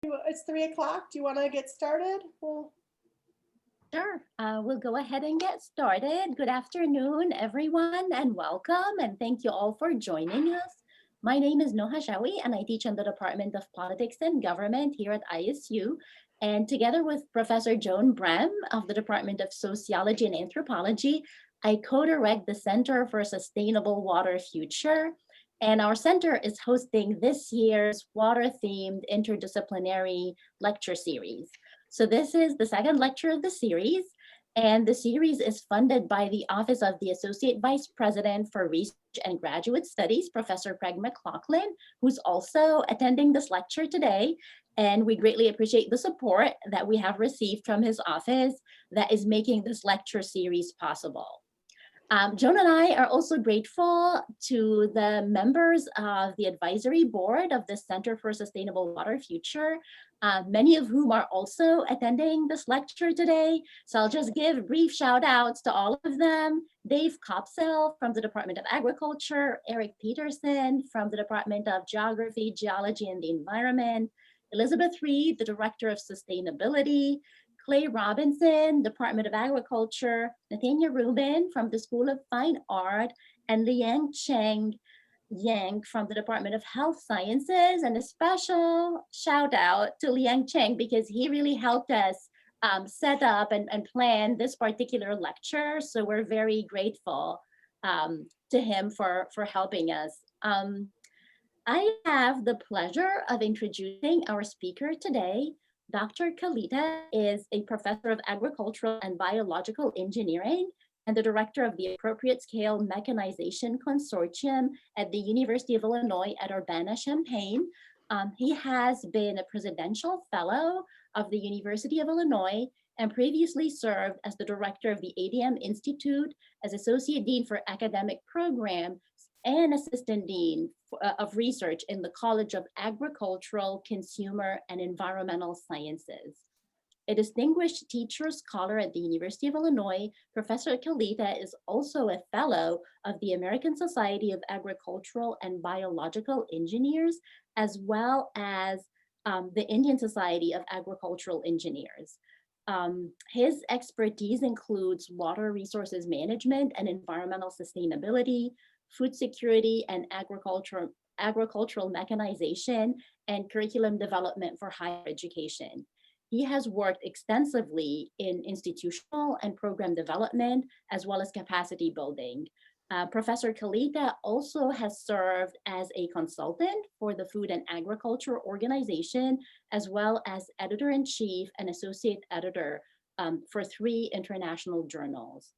It's 3 o'clock. Do you want to get started? Sure. We'll go ahead and get started. Good afternoon, everyone, and welcome. And thank you all for joining us. My name is Noha Shawi, and I teach in the Department of Politics and Government here at ISU. And together with Professor Joan Brem of the Department of Sociology and Anthropology, I co-direct the Center for Sustainable Water Future. And our center is hosting this year's water-themed interdisciplinary lecture series. So this is the second lecture of the series, and the series is funded by the Office of the Associate Vice President for Research and Graduate Studies, Professor Craig McLaughlin, who's also attending this lecture today. And we greatly appreciate the support that we have received from his office that is making this lecture series possible. Joan and I are also grateful to the members of the advisory board of the Center for Sustainable Water Future, many of whom are also attending this lecture today. So I'll just give brief shout outs to all of them. Dave Kopsel from the Department of Agriculture, Eric Peterson from the Department of Geography, Geology, and the Environment, Elizabeth Reed, the Director of Sustainability, Clay Robinson, Department of Agriculture, Nathania Rubin from the School of Fine Art, and Liang Cheng Yang from the Department of Health Sciences. And a special shout out to Liang Cheng because he really helped us set up and plan this particular lecture. So we're very grateful to him for helping us. I have the pleasure of introducing our speaker today. Dr. Kalita is a professor of agricultural and biological engineering and the director of the Appropriate Scale Mechanization Consortium at the University of Illinois at Urbana-Champaign. He has been a presidential fellow of the University of Illinois and previously served as the director of the ADM Institute, as associate dean for academic program and assistant dean of research in the College of Agricultural, Consumer, and Environmental Sciences. A distinguished teacher scholar at the University of Illinois, Professor Kalita is also a fellow of the American Society of Agricultural and Biological Engineers, as well as the Indian Society of Agricultural Engineers. His expertise includes water resources management and environmental sustainability, food security and agricultural mechanization, and curriculum development for higher education. He has worked extensively in institutional and program development, as well as capacity building. Professor Kalita also has served as a consultant for the Food and Agriculture Organization, as well as editor-in-chief and associate editor for 3 international journals.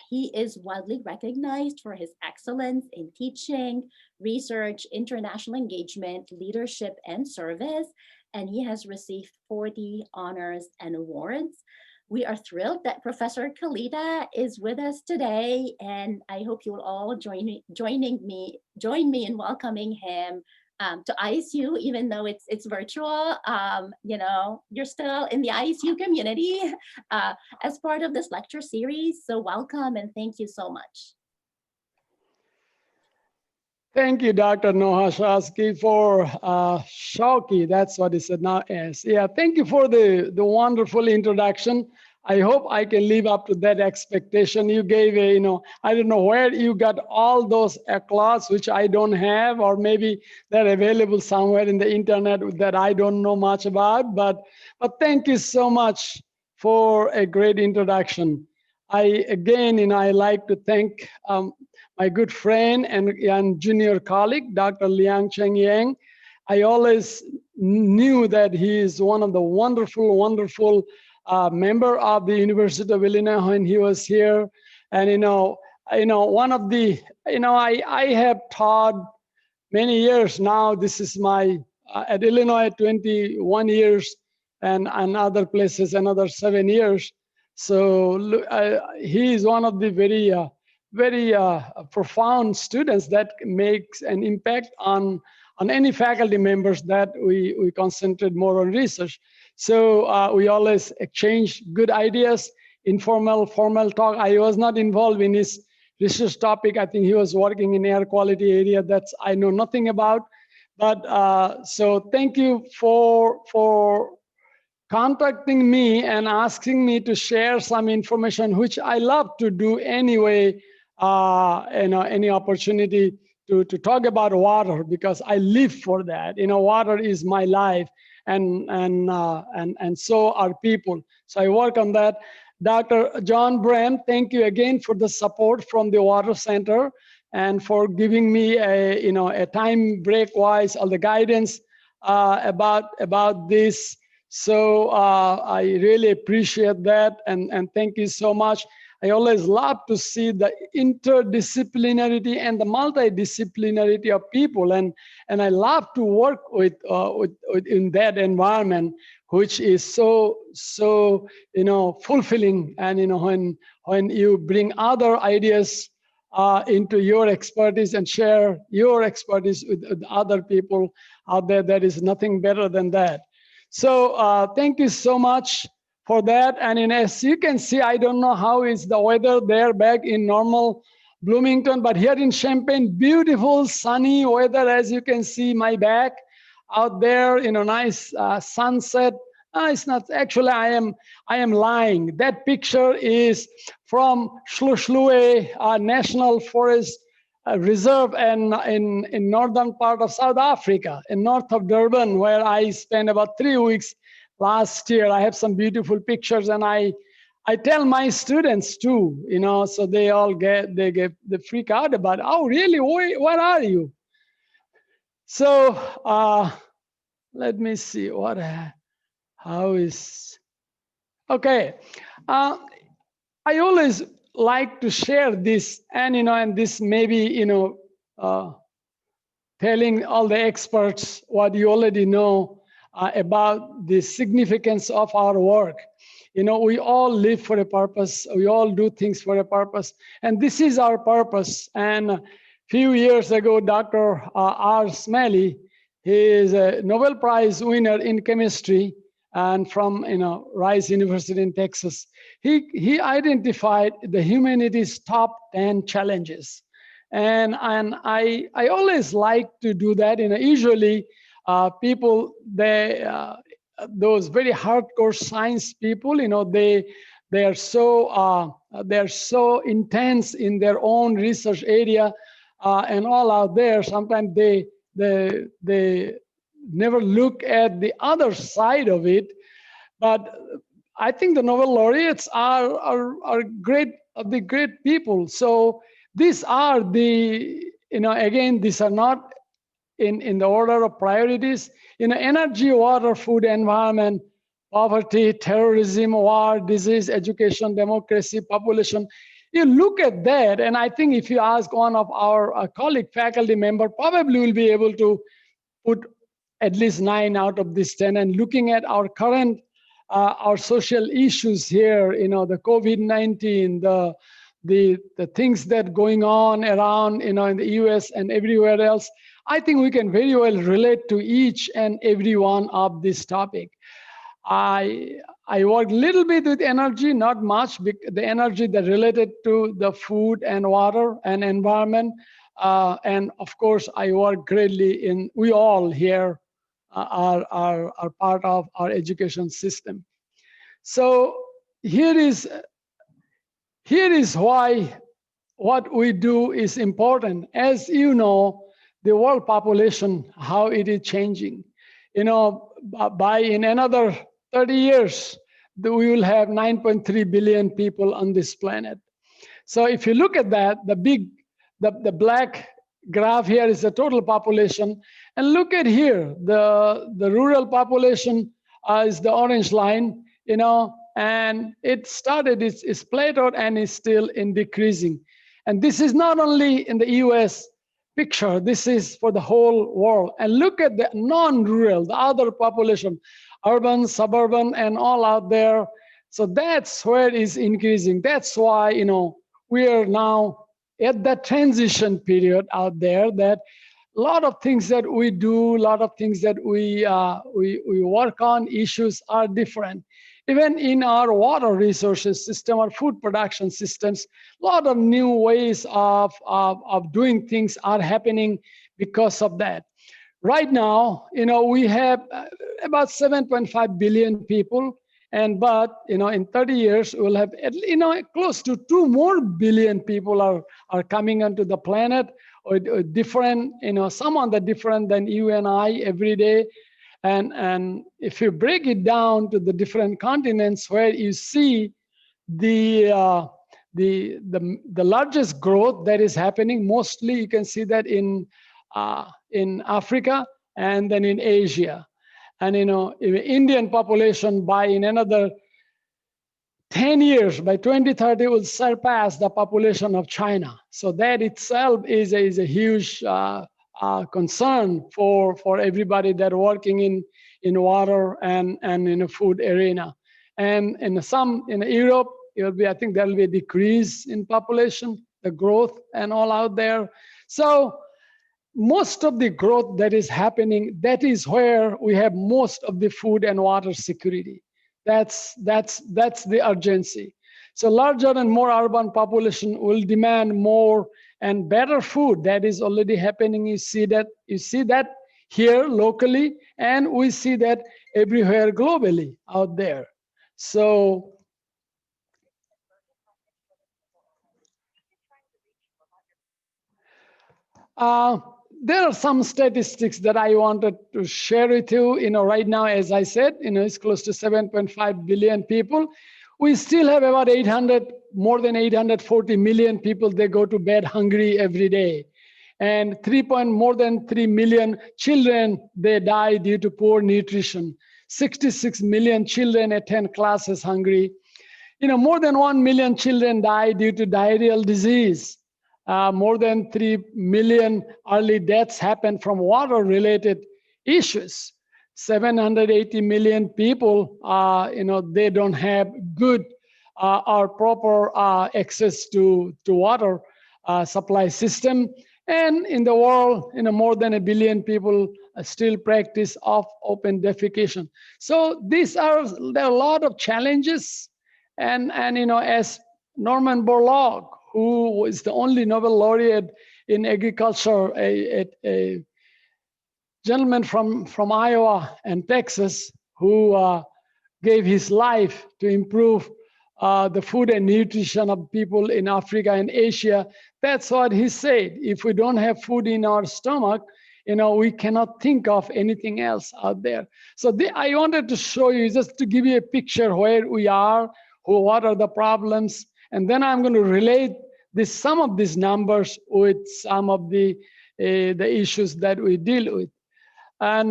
He is widely recognized for his excellence in teaching, research, international engagement, leadership, and service, and he has received 40 honors and awards. We are thrilled that Professor Kalita is with us today, and I hope you will all join me in welcoming him to ISU, even though it's virtual. You know, you're still in the ISU community as part of this lecture series. So welcome and thank you so much. Thank you, Dr. Noha Shasky for Shawky, that's what it said now as. Yeah, thank you for the wonderful introduction. I hope I can live up to that expectation you gave. I don't know where you got all those applause, which I don't have, or maybe they're available somewhere in the internet that I don't know much about. But thank you so much for a great introduction. I like to thank my good friend and junior colleague, Dr. Liang Cheng Yang. I always knew that he is one of the wonderful member of the University of Illinois when he was here. And one of the, I have taught many years now. This is my, at Illinois, 21 years, and other places, another 7 years. So he is one of the very profound students that makes an impact on any faculty members that we concentrate more on research. So we always exchange good ideas, informal, formal talk. I was not involved in his research topic. I think he was working in air quality area that's I know nothing about. But so thank you for contacting me and asking me to share some information, which I love to do anyway. Any opportunity to talk about water, because I live for that. Water is my life, and so are people. So I work on that. Dr. John Brem, thank you again for the support from the Water Center and for giving me a time break wise all the guidance about this. So I really appreciate that, and thank you so much. I always love to see the interdisciplinarity and the multidisciplinarity of people, and I love to work with in that environment, which is so fulfilling. And when you bring other ideas into your expertise and share your expertise with other people out there, there is nothing better than that. So thank you so much for that. And as you can see, I don't know how is the weather there back in normal Bloomington, but here in Champaign, beautiful sunny weather. As you can see my back out there, nice sunset. It's not actually, I am lying. That picture is from Sluiskluwe National Forest Reserve and in northern part of South Africa, in north of Durban, where I spent about 3 weeks last year. I have some beautiful pictures, and I tell my students too, so they freak out about, oh really, where are you? So let me see how is, okay. I always like to share this, and this maybe, telling all the experts what you already know about the significance of our work. We all live for a purpose. We all do things for a purpose, and this is our purpose. And a few years ago, Dr. R. Smalley, he is a Nobel Prize winner in chemistry, and from Rice University in Texas. He identified the humanity's top 10 challenges, and I always like to do that. Usually people, those very hardcore science people, they're so intense in their own research area and all out there. Sometimes they never look at the other side of it. But I think the Nobel laureates are great people. So these are again, these are not in the order of priorities. Energy, water, food, environment, poverty, terrorism, war, disease, education, democracy, population. You look at that, and I think if you ask one of our colleague faculty member, probably will be able to put at least 9 out of these 10. And looking at our current, our social issues here, the COVID-19, the things that going on around, in the US and everywhere else, I think we can very well relate to each and every one of this topic. I work a little bit with energy, not much, the energy that related to the food and water and environment. And of course, I work greatly we all here are part of our education system. So here is why what we do is important. As you know, the world population, how it is changing. By in another 30 years, we will have 9.3 billion people on this planet. So if you look at that, the black graph here is the total population, and look at here, the rural population is the orange line, and it started, it's plateaued and is still in decreasing. And this is not only in the US picture, this is for the whole world. And look at the non-rural, the other population, urban, suburban, and all out there. So that's where it is increasing. That's why, we are now at that transition period out there, that a lot of things that we do, a lot of things that we work on, issues are different. Even in our water resources system, our food production systems, a lot of new ways of doing things are happening because of that. right now, we have about 7.5 billion people, but in 30 years we'll have close to 2 more billion people are coming onto the planet, or different, some on the different than you and I every day. And if you break it down to the different continents where you see the largest growth that is happening, mostly you can see that in Africa and then in Asia. And Indian population in another 10 years, by 2030, will surpass the population of China. So that itself is a huge concern for everybody that are working in water and in the food arena. And in Europe, I think there'll be a decrease in population, the growth and all out there. So most of the growth that is happening, that is where we have most of the food and water security. That's the urgency. So larger and more urban population will demand more and better food. That is already happening. You see that here locally, and we see that everywhere globally out there. So there are some statistics that I wanted to share with you. Right now, as I said, it's close to 7.5 billion people. We still have about more than 840 million people. They go to bed hungry every day, and more than 3 million children, they die due to poor nutrition. 66 million children attend classes hungry. More than 1 million children die due to diarrheal disease. More than 3 million early deaths happen from water-related issues. 780 million people, they don't have good or proper access to water supply system. And in the world, more than 1 billion people still practice open defecation. So there are a lot of challenges. And as Norman Borlaug, who is the only Nobel laureate in agriculture, a gentleman from Iowa and Texas, who gave his life to improve the food and nutrition of people in Africa and Asia. That's what he said. If we don't have food in our stomach, we cannot think of anything else out there. So I wanted to show you, just to give you a picture where we are, what are the problems, and then I'm going to relate some of these numbers with some of the issues that we deal with. And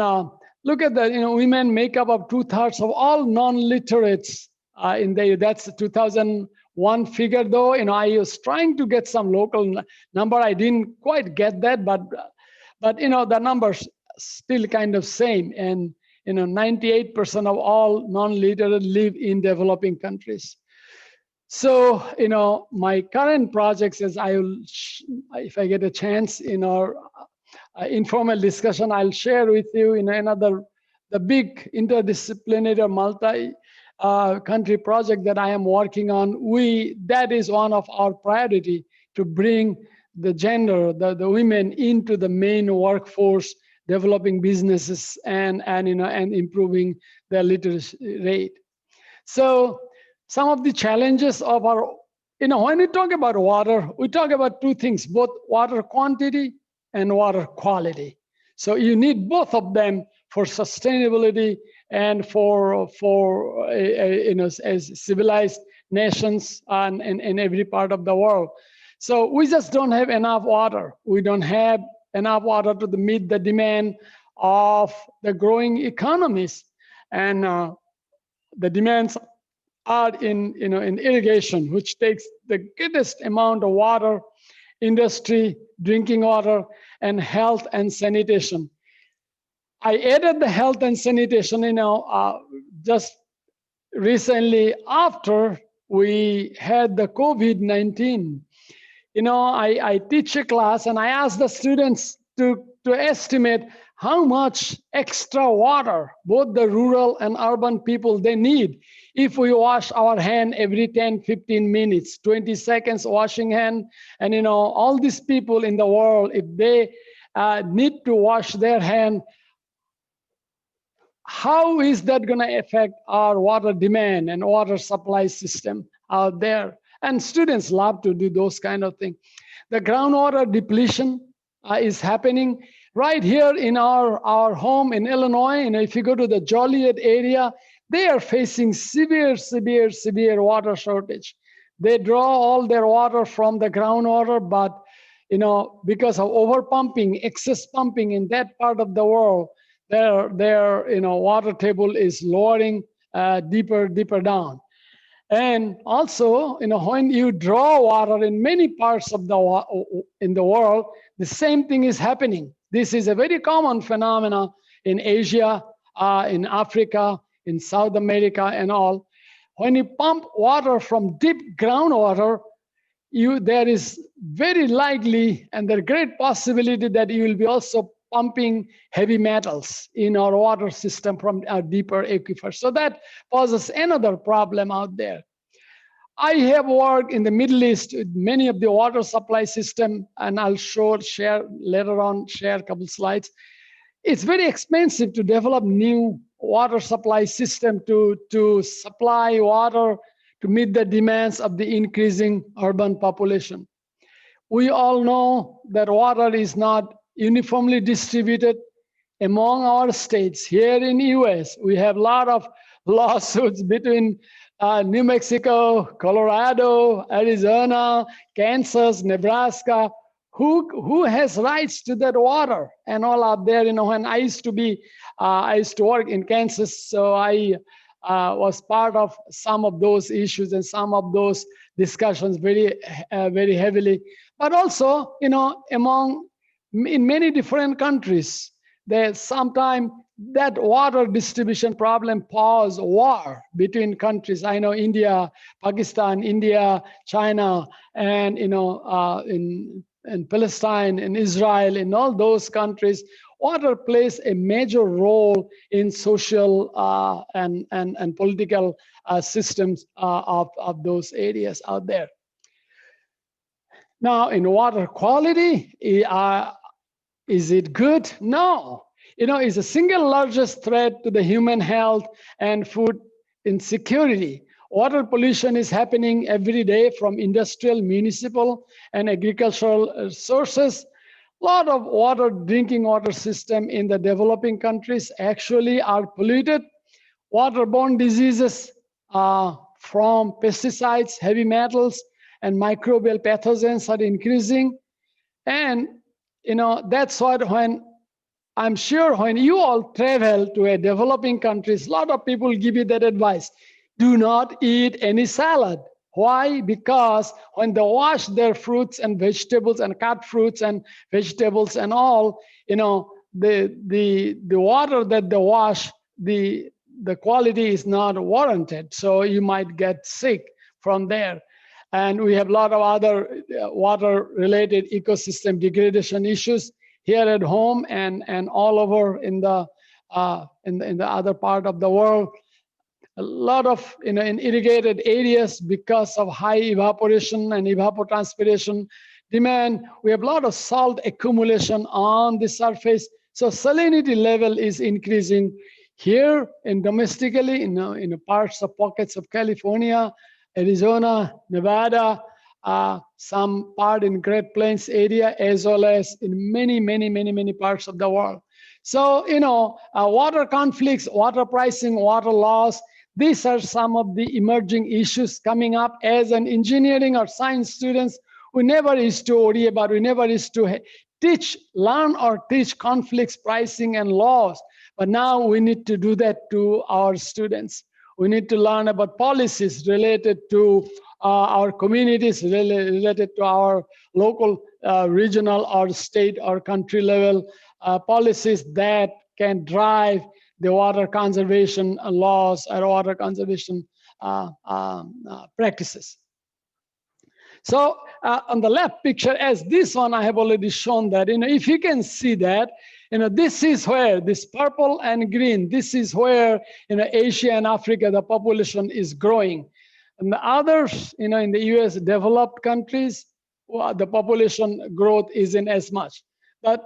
look at that, women make up of 2/3 of all non-literates that's the 2001 figure, though. I was trying to get some local number. I didn't quite get that, but the numbers still kind of same. And 98% of all non-literate live in developing countries. So, my current projects is if I get a chance in our informal discussion, I'll share with you the big interdisciplinary multi-country project that I am working on. That is one of our priority, to bring the gender, the women into the main workforce, developing businesses and improving their literacy rate. So some of the challenges of when we talk about water, we talk about two things, both water quantity and water quality. So you need both of them for sustainability and for as civilized nations in every part of the world. So we just don't have enough water. We don't have enough water to meet the demand of the growing economies, and the demands are in irrigation, which takes the greatest amount of water, industry, drinking water, and health and sanitation. I added the health and sanitation, just recently after we had the COVID-19. I teach a class and I ask the students to estimate how much extra water both the rural and urban people they need if we wash our hand every 10-15 minutes, 20 seconds washing hand. And all these people in the world, if they need to wash their hand. How is that going to affect our water demand and water supply system out there? And students love to do those kind of things. The groundwater depletion is happening right here in our home in Illinois. If you go to the Joliet area, they are facing severe water shortage. They draw all their water from the groundwater, but because of over pumping, excess pumping in that part of the world, their water table is lowering deeper down. And also, when you draw water in many parts of in the world, the same thing is happening. This is a very common phenomena in Asia, in Africa, in South America, and all. When you pump water from deep groundwater, there is very likely and the great possibility that you will be also pumping heavy metals in our water system from our deeper aquifers. So that poses another problem out there. I have worked in the Middle East with many of the water supply system, and I'll share later on a couple slides. It's very expensive to develop new water supply system to supply water to meet the demands of the increasing urban population. We all know that water is not uniformly distributed among our states. Here in the US, we have a lot of lawsuits between New Mexico, Colorado, Arizona, Kansas, Nebraska. Who has rights to that water and all out there? When I used to work in Kansas, so I was part of some of those issues and some of those discussions very heavily. But also, in many different countries, there's sometimes that water distribution problem cause war between countries. I know India, Pakistan, India, China, and in Palestine, in Israel, in all those countries, water plays a major role in social and political systems of those areas out there. Now, in water quality, is it good? No. It's the single largest threat to the human health and food insecurity. Water pollution is happening every day from industrial, municipal, and agricultural sources. A lot of drinking water system in the developing countries actually are polluted. Waterborne diseases from pesticides, heavy metals, and microbial pathogens are increasing. And that's what I'm sure when you all travel to a developing countries, a lot of people give you that advice. Do not eat any salad. Why? Because when they wash their fruits and vegetables and cut fruits and vegetables and all, the water that they wash, the quality is not warranted. So you might get sick from there. And we have a lot of other water-related ecosystem degradation issues here at home and all over in the other part of the world. A lot of in irrigated areas because of high evaporation and evapotranspiration demand. We have a lot of salt accumulation on the surface. So salinity level is increasing here and domestically in parts of pockets of California, Arizona, Nevada, some part in Great Plains area, as well as in many parts of the world. So, water conflicts, water pricing, water loss, these are some of the emerging issues coming up. As an engineering or science students, we never used to worry about, we never used to learn or teach conflicts, pricing, and laws. But now we need to do that to our students. We need to learn about policies related to our communities, related to our local, regional, or state or country level policies that can drive the water conservation laws or water conservation practices. So on the left picture, as this one, I have already shown that, if you can see that, this is where this purple and green, this is where, Asia and Africa, the population is growing. And the others, in the US developed countries, well, the population growth isn't as much. But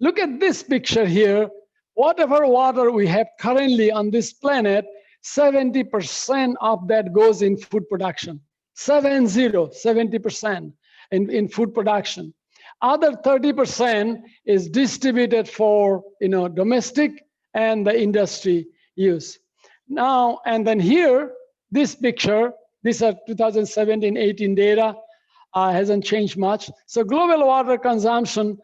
look at this picture here. Whatever water we have currently on this planet, 70% of that goes in food production. 70% in food production. Other 30% is distributed for domestic and the industry use. Now, and then here, this picture, these are 2017-18 data, hasn't changed much. So global water consumption,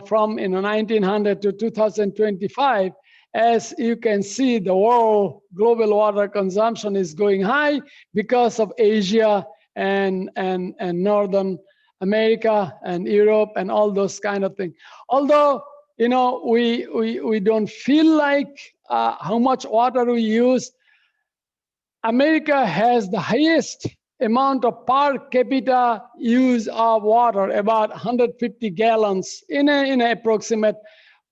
from 1900 to 2025, as you can see, the world global water consumption is going high because of Asia and Northern America and Europe and all those kind of things. Although, we don't feel like how much water we use. America has the highest amount of per capita use of water, about 150 gallons in an approximate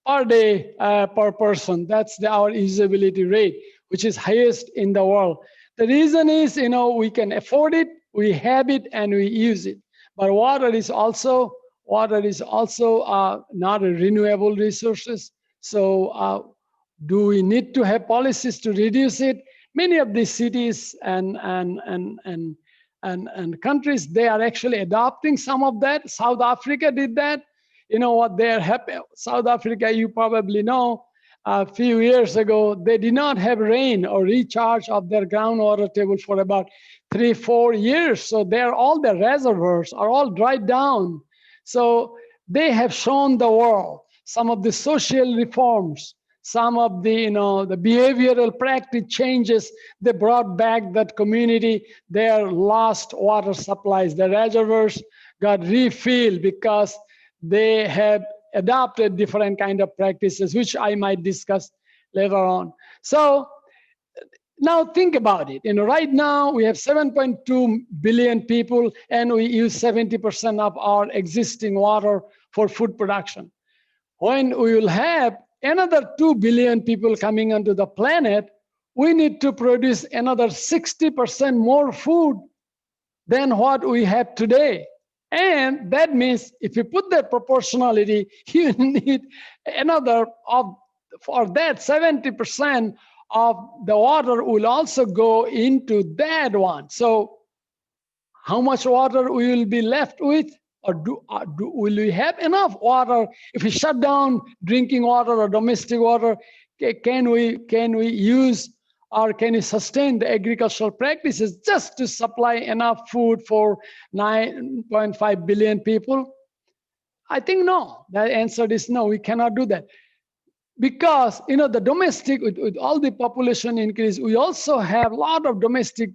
per day per person. That's our usability rate, which is highest in the world. The reason is, we can afford it, we have it, and we use it. But water is also not a renewable resources. So do we need to have policies to reduce it? Many of these cities and countries, they are actually adopting some of that. South Africa did that. You know what, they're happy. South Africa, you probably know, a few years ago, they did not have rain or recharge of their groundwater table for about 3-4 years. So all the reservoirs are all dried down. So they have shown the world some of the social reforms, some of the, the behavioral practice changes. They brought back that community, their lost water supplies. The reservoirs got refilled because they have adopted different kind of practices, which I might discuss later on. So now think about it. Right now we have 7.2 billion people, and we use 70% of our existing water for food production. When we will have another 2 billion people coming onto the planet, we need to produce another 60% more food than what we have today. And that means if you put that proportionality, you need another for that 70% of the water will also go into that one. So how much water we will be left with? Or will we have enough water if we shut down drinking water or domestic water? Can we use or can we sustain the agricultural practices just to supply enough food for 9.5 billion people? I think no. The answer is no, we cannot do that. Because the domestic, with all the population increase, we also have a lot of domestic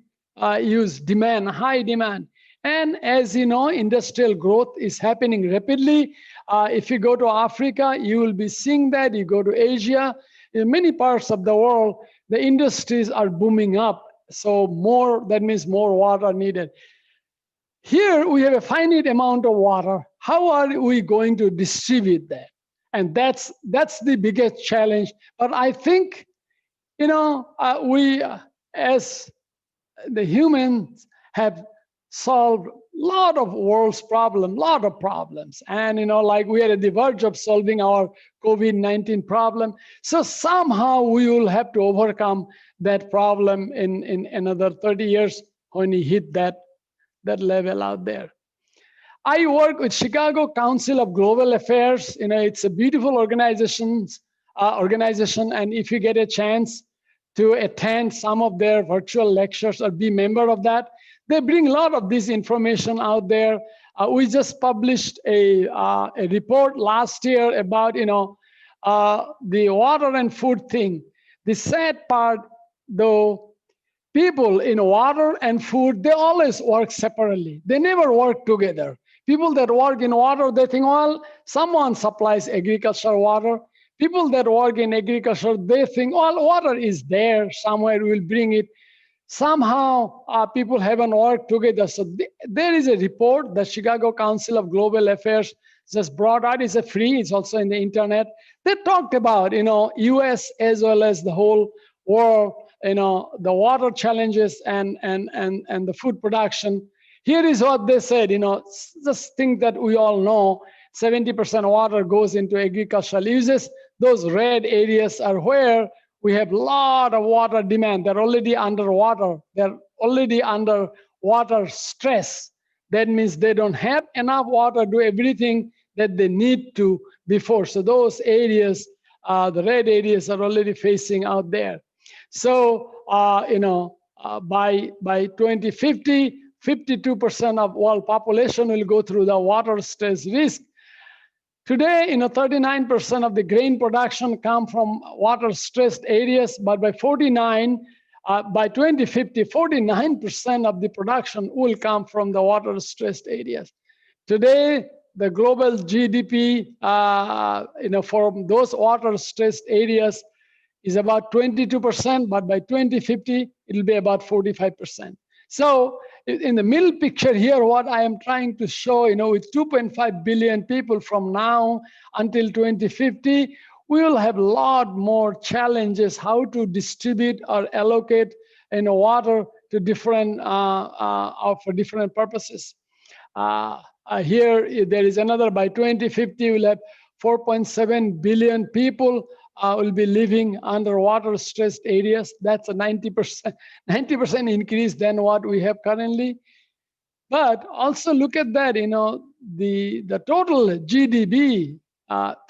use demand, high demand. And as you know, industrial growth is happening rapidly. If you go to Africa, you will be seeing that. You go to Asia, in many parts of the world, the industries are booming up. So that means more water needed. Here we have a finite amount of water. How are we going to distribute that? And that's the biggest challenge. But I think, we as the humans have solved a lot of world's problems. And, like we are at the verge of solving our COVID-19 problem. So somehow we will have to overcome that problem in another 30 years when we hit that level out there. I work with Chicago Council of Global Affairs. It's a beautiful organization. And if you get a chance to attend some of their virtual lectures or be a member of that, they bring a lot of this information out there. We just published a report last year about the water and food thing. The sad part, though, people in water and food, they always work separately. They never work together. People that work in water, they think, well, someone supplies agricultural water. People that work in agriculture, they think, well, water is there somewhere, we'll bring it. Somehow people haven't worked together. So there is a report the Chicago Council of Global Affairs just brought out. It's free, it's also in the internet. They talked about, US as well as the whole world, the water challenges and the food production. Here is what they said, just things that we all know. 70% water goes into agricultural uses. Those red areas are where we have a lot of water demand. They're already underwater. They're already under water stress. That means they don't have enough water to do everything that they need to before. So those areas, the red areas are already facing out there. So, by 2050, 52% of world population will go through the water stress risk. Today, 39% of the grain production come from water-stressed areas, but by 2050, 49% of the production will come from the water-stressed areas. Today, the global GDP, from those water-stressed areas is about 22%, but by 2050, it'll be about 45%. So in the middle picture here, what I am trying to show, with 2.5 billion people from now until 2050, we will have a lot more challenges how to distribute or allocate water to different for different purposes. Here, there is another, by 2050, we'll have 4.7 billion people will be living under water-stressed areas. That's a 90% increase than what we have currently. But also look at that, the total GDP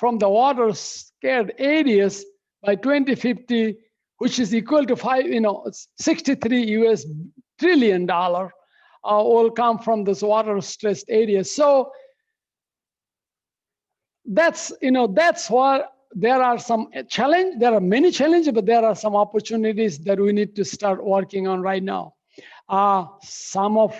from the water-scared areas by 2050, which is equal to 63 US trillion dollar, will come from those water-stressed areas. So that's what. There are some challenges, there are many challenges, but there are some opportunities that we need to start working on right now. Some of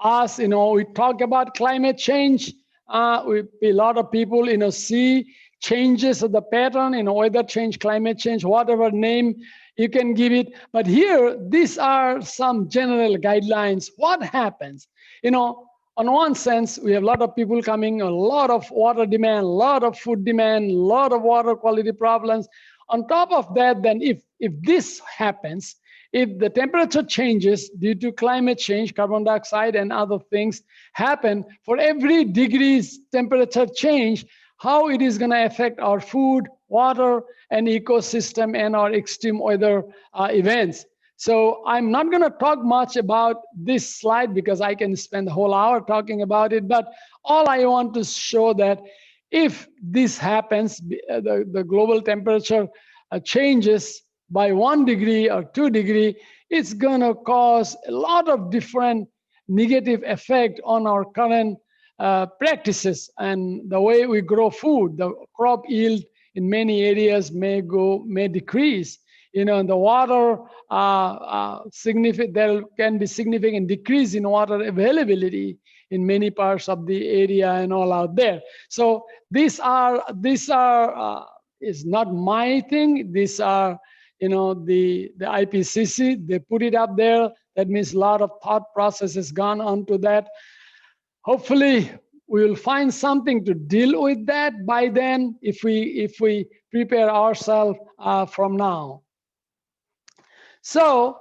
us, we talk about climate change. A lot of people, see changes of the pattern, weather change, climate change, whatever name you can give it. But here, these are some general guidelines. What happens? On one sense, we have a lot of people coming, a lot of water demand, a lot of food demand, a lot of water quality problems. On top of that, then if this happens, if the temperature changes due to climate change, carbon dioxide and other things happen, for every degrees temperature change, how it is going to affect our food, water, and ecosystem and our extreme weather events. So I'm not going to talk much about this slide because I can spend the whole hour talking about it. But all I want to show that if this happens, the global temperature changes by 1 degree or 2 degrees, it's going to cause a lot of different negative effect on our current practices and the way we grow food. The crop yield in many areas may decrease. In the water, there can be significant decrease in water availability in many parts of the area and all out there. So these are is not my thing. These are, the IPCC, they put it up there. That means a lot of thought process has gone onto that. Hopefully, we will find something to deal with that by then if we prepare ourselves from now. So,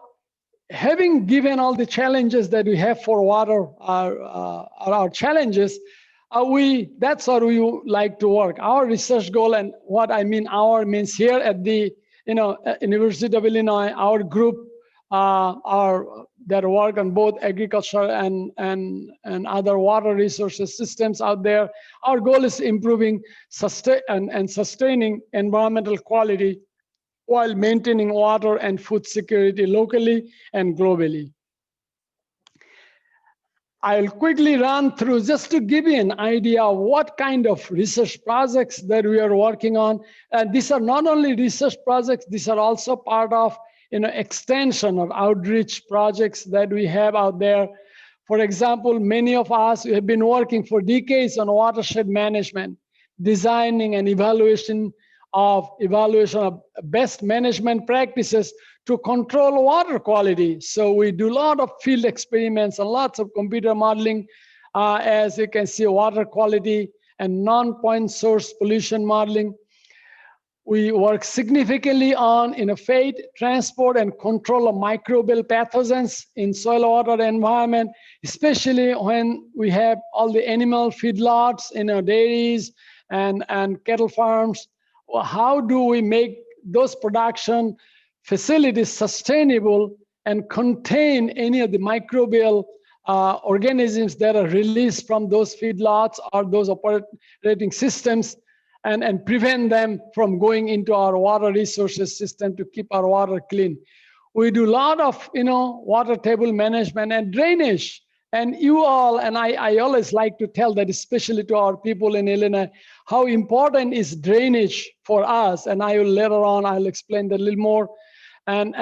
having given all the challenges that we have for water, our challenges, that's how we like to work. Our research goal, and what I mean our means here at the University of Illinois, our group that work on both agriculture and other water resources systems out there. Our goal is improving and sustaining environmental quality while maintaining water and food security locally and globally. I'll quickly run through just to give you an idea of what kind of research projects that we are working on. And these are not only research projects, these are also part of extension or outreach projects that we have out there. For example, many of us have been working for decades on watershed management, designing and evaluation of best management practices to control water quality. So we do a lot of field experiments and lots of computer modeling, as you can see, water quality and non-point source pollution modeling. We work significantly on feed, transport, and control of microbial pathogens in soil water environment, especially when we have all the animal feedlots in our dairies and cattle farms. Well, how do we make those production facilities sustainable and contain any of the microbial organisms that are released from those feedlots or those operating systems, and prevent them from going into our water resources system to keep our water clean. We do a lot of water table management and drainage. And you all, and I always like to tell that, especially to our people in Illinois, how important is drainage for us. And I will later on, I'll explain that a little more. And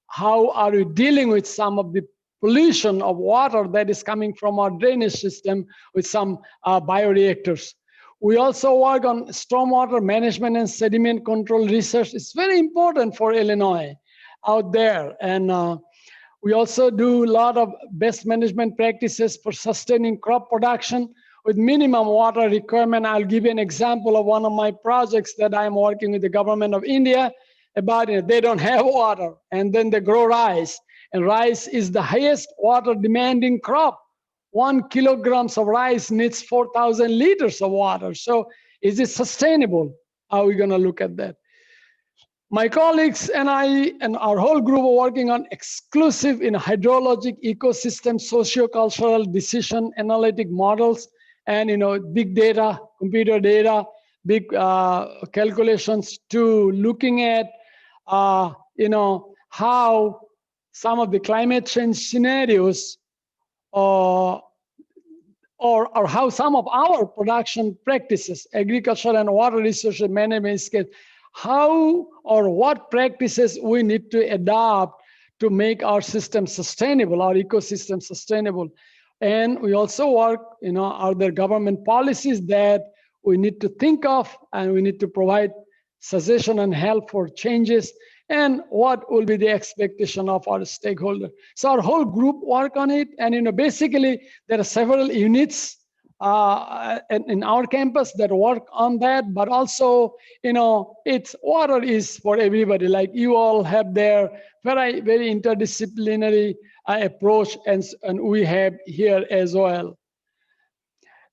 how are we dealing with some of the pollution of water that is coming from our drainage system with some bioreactors. We also work on stormwater management and sediment control research. It's very important for Illinois out there. And we also do a lot of best management practices for sustaining crop production with minimum water requirement. I'll give you an example of one of my projects that I'm working with the government of India about. They don't have water, and then they grow rice. And rice is the highest water demanding crop. 1 kilogram of rice needs 4,000 liters of water. So is it sustainable? How are we going to look at that? My colleagues and I and our whole group are working on exclusive hydrologic ecosystem sociocultural decision analytic models and big data, computer data, big calculations to looking at how some of the climate change scenarios or how some of our production practices, agriculture and water resources management skills, how or what practices we need to adopt to make our system sustainable, our ecosystem sustainable. And we also work, are there government policies that we need to think of, and we need to provide suggestion and help for changes, and what will be the expectation of our stakeholder. So our whole group work on it, and basically there are several units in our campus that work on that, but also it's water is for everybody. Like you all have their very interdisciplinary approach, and we have here as well.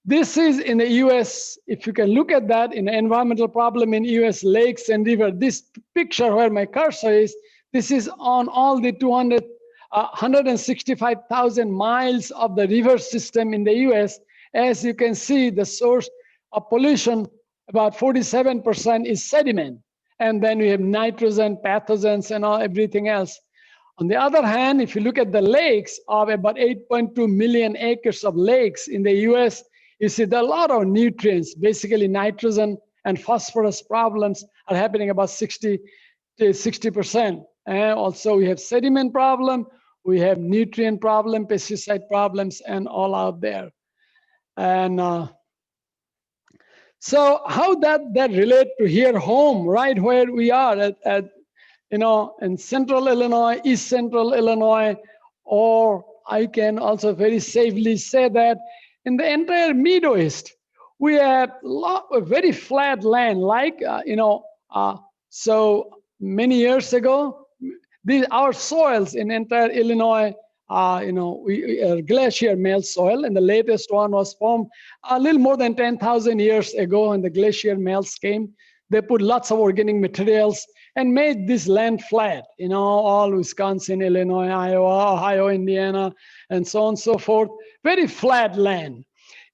This is in the US. If you can look at that in the environmental problem in US lakes and river, this picture where my cursor is, this is on all the 165,000 miles of the river system in the US. As you can see, the source of pollution, about 47% is sediment. And then we have nitrogen, pathogens, and everything else. On the other hand, if you look at the lakes of about 8.2 million acres of lakes in the US, you see there are a lot of nutrients, basically nitrogen and phosphorus problems are happening about 60%. And also we have sediment problem, we have nutrient problem, pesticide problems, and all out there. And so how that relate to here home, right where we are at in central Illinois, east central Illinois, or I can also very safely say that in the entire Midwest, we have a very flat land, like, so many years ago, our soils in entire Illinois, we glacier melt soil, and the latest one was formed a little more than 10,000 years ago when the glacier melts came. They put lots of organic materials and made this land flat, all Wisconsin, Illinois, Iowa, Ohio, Indiana, and so on and so forth. Very flat land.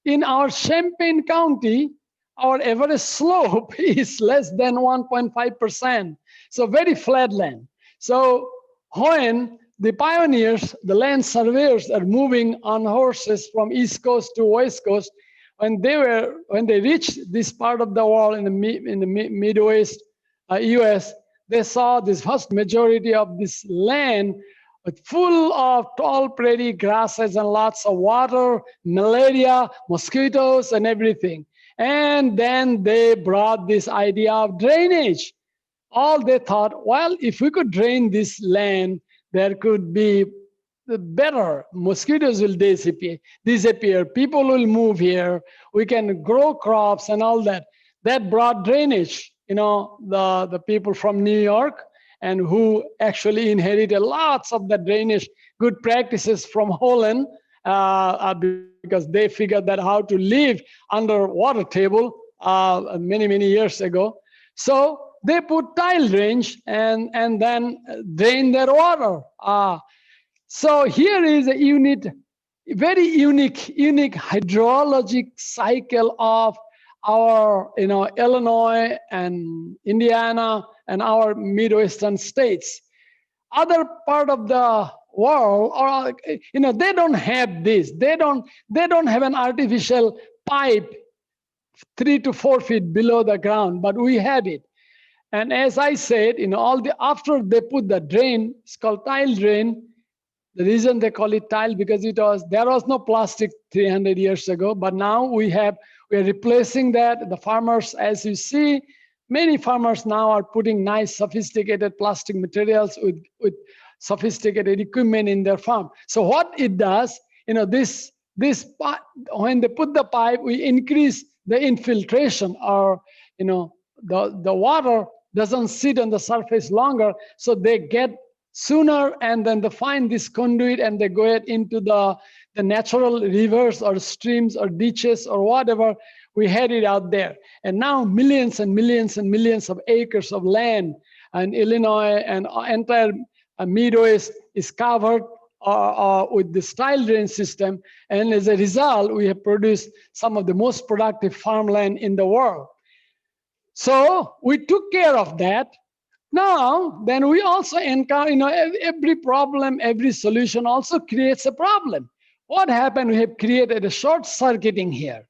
In our Champaign County, our average slope is less than 1.5%. So very flat land. So when the pioneers, the land surveyors are moving on horses from East Coast to West Coast, when they reached this part of the world in the Midwest US, they saw this vast majority of this land full of tall prairie grasses and lots of water, malaria, mosquitoes, and everything. And then they brought this idea of drainage. All they thought, well, if we could drain this land, there could be better. Mosquitoes will disappear. People will move here. We can grow crops and all that. That brought drainage the people from New York, and who actually inherited lots of the drainage good practices from Holland, because they figured that how to live under water table many, many years ago. So they put tile drains and then drain their water. So here is a very unique hydrologic cycle of our Illinois and Indiana and our Midwestern states. Other part of the world, or they don't have this. They don't have an artificial pipe 3 to 4 feet below the ground, but we have it. And as I said, after they put the drain, it's called tile drain. The reason they call it tile, because there was no plastic 300 years ago, but now we are replacing that. The farmers, as you see, many farmers now are putting nice sophisticated plastic materials with sophisticated equipment in their farm. So what it does, this when they put the pipe, we increase the infiltration, or the water doesn't sit on the surface longer, so they get sooner, and then they find this conduit and they go into the natural rivers or streams or ditches or whatever. We had it out there. And now millions and millions and millions of acres of land in Illinois and entire Midwest is covered with this tile drain system. And as a result, we have produced some of the most productive farmland in the world. So we took care of that. Now, then we also encounter, every problem, every solution also creates a problem. What happened? We have created a short circuiting here.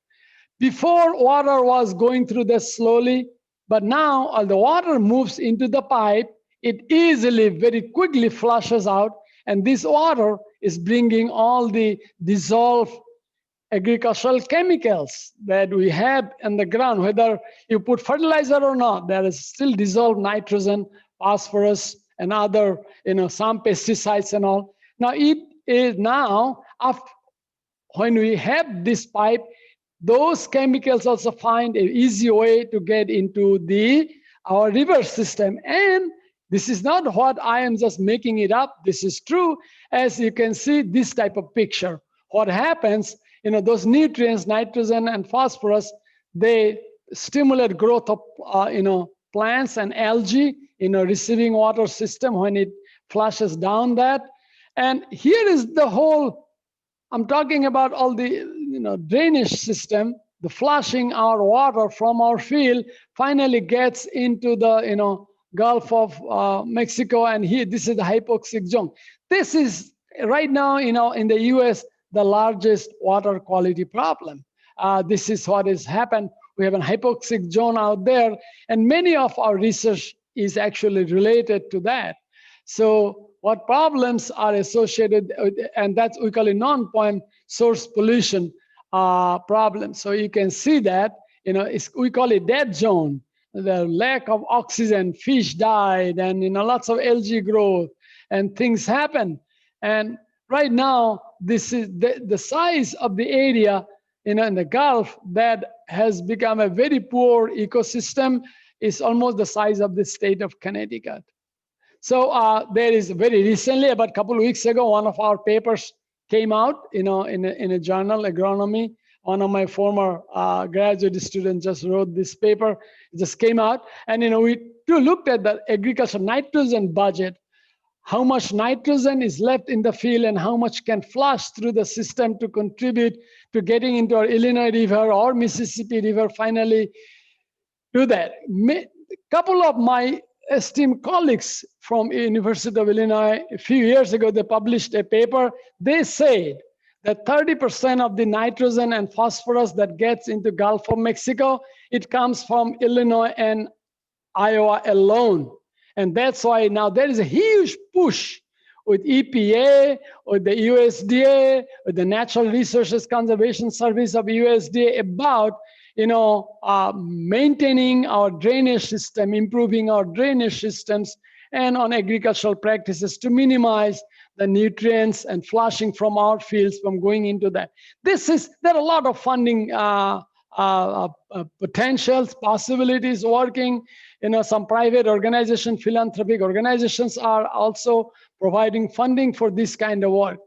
Before, water was going through this slowly, but now all the water moves into the pipe. It easily, very quickly flushes out, and this water is bringing all the dissolved agricultural chemicals that we have in the ground. Whether you put fertilizer or not, there is still dissolved nitrogen, phosphorus, and other, some pesticides and all. Now it is when we have this pipe, those chemicals also find an easy way to get into our river system. And this is not what I am just making it up. This is true. As you can see, this type of picture. What happens, those nutrients, nitrogen and phosphorus, they stimulate growth of, plants and algae, receiving water system when it flushes down that. And here is the whole, I'm talking about all the, drainage system, the flushing our water from our field finally gets into the, Gulf of Mexico. And here, this is the hypoxic zone. This is right now, in the US, the largest water quality problem. This is what has happened. We have a hypoxic zone out there, and many of our research is actually related to that. So what problems are associated with, and that's we call it non-point source pollution problem. So you can see that, we call it dead zone. The lack of oxygen, fish died, and lots of algae growth, and things happen. And right now, this is the size of the area, in the Gulf that has become a very poor ecosystem is almost the size of the state of Connecticut. So there is very recently, about a couple of weeks ago, one of our papers came out, in a journal, Agronomy. One of my former graduate students just wrote this paper. It just came out, and we looked at the agriculture nitrogen budget, how much nitrogen is left in the field and how much can flush through the system to contribute to getting into our Illinois River or Mississippi River finally do that. A couple of my esteemed colleagues from University of Illinois, a few years ago, they published a paper. They said that 30% of the nitrogen and phosphorus that gets into Gulf of Mexico, it comes from Illinois and Iowa alone. And that's why now there is a huge push with EPA, with the USDA, with the Natural Resources Conservation Service of USDA about maintaining our drainage system, improving our drainage systems, and on agricultural practices to minimize the nutrients and flushing from our fields from going into that. There are a lot of funding potentials, possibilities working. Some private organization, philanthropic organizations are also providing funding for this kind of work.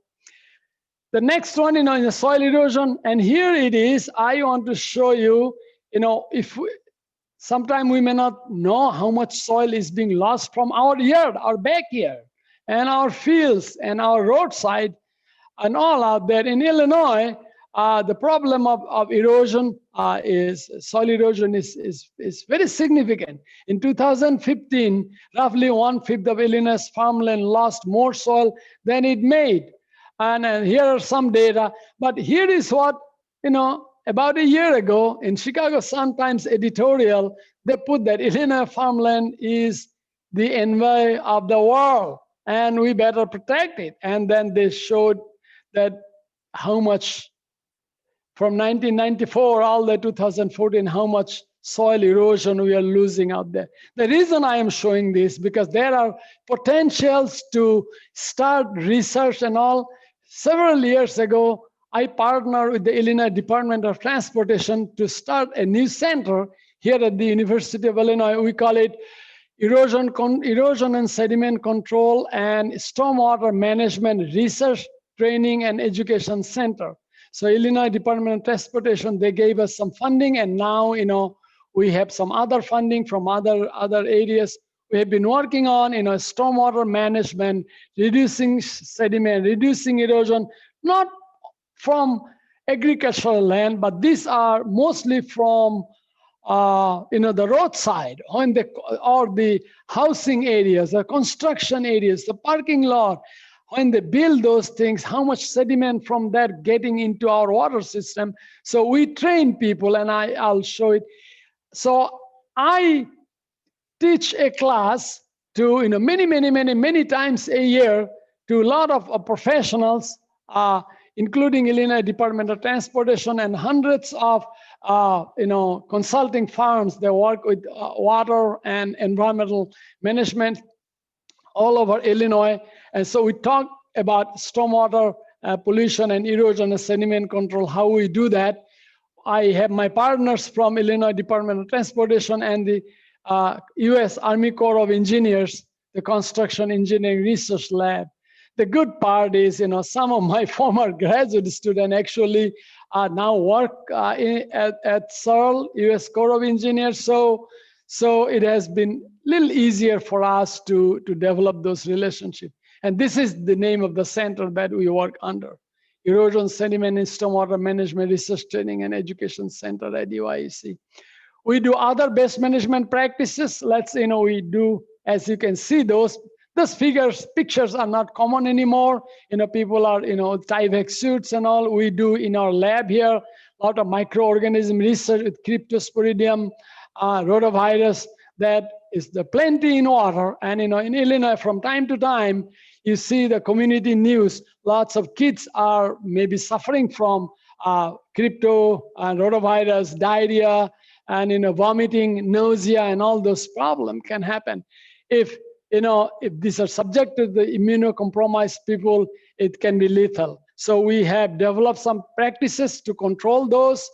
The next one, in the soil erosion, and here it is. I want to show you, if sometimes we may not know how much soil is being lost from our yard, our backyard, and our fields, and our roadside, and all out there. In Illinois, the problem of erosion is soil erosion is very significant. In 2015, roughly 1/5 of Illinois farmland lost more soil than it made. And here are some data, but here is what, about a year ago in Chicago Sun-Times editorial, they put that Illinois farmland is the envy of the world and we better protect it. And then they showed that how much from 1994 all the 2014, how much soil erosion we are losing out there. The reason I am showing this, because there are potentials to start research and all. Several years ago, I partnered with the Illinois Department of Transportation to start a new center here at the University of Illinois. We call it Erosion and Sediment Control and Stormwater Management Research, Training and Education Center. So Illinois Department of Transportation, they gave us some funding, and now, we have some other funding from other areas. We have been working on, stormwater management, reducing sediment, reducing erosion, not from agricultural land, but these are mostly from, the roadside or the housing areas, the construction areas, the parking lot. When they build those things, how much sediment from that getting into our water system. So we train people, and I'll show it. So I teach a class to many times a year to a lot of professionals, including Illinois Department of Transportation and hundreds of consulting firms. They work with water and environmental management all over Illinois. And so we talk about stormwater pollution and erosion and sediment control, how we do that. I have my partners from Illinois Department of Transportation and the U.S. Army Corps of Engineers, the Construction Engineering Research Lab. The good part is, some of my former graduate students actually now work at CERL, U.S. Corps of Engineers. So it has been a little easier for us to develop those relationships. And this is the name of the center that we work under. Erosion, Sediment, and Stormwater Management Research Training and Education Center at UIC. We do other best management practices. We do, as you can see, those pictures are not common anymore. People are, Tyvek suits and all. We do in our lab here, a lot of microorganism research with Cryptosporidium, rotavirus, that is the plenty in water. And, in Illinois, from time to time, you see the community news, lots of kids are maybe suffering from crypto and rotavirus, diarrhea, and vomiting, nausea, and all those problems can happen. If these are subjected to the immunocompromised people, it can be lethal. So we have developed some practices to control those.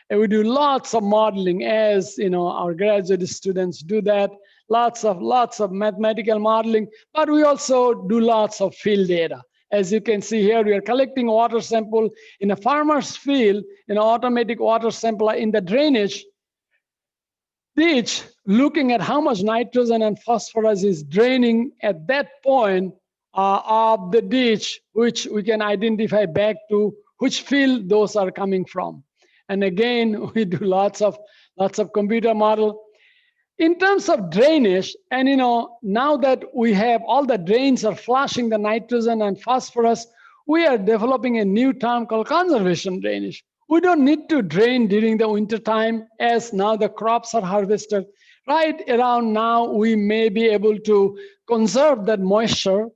And we do lots of modeling, as our graduate students do that. Lots of mathematical modeling, but we also do lots of field data. As you can see here, we are collecting water sample in a farmer's field, in an automatic water sampler in the drainage ditch, looking at how much nitrogen and phosphorus is draining at that point of the ditch, which we can identify back to which field those are coming from. And again, we do lots of computer model. In terms of drainage, and now that we have all the drains are flushing the nitrogen and phosphorus, we are developing a new term called conservation drainage. We don't need to drain during the winter time, as now the crops are harvested. Right around now, we may be able to conserve that moisture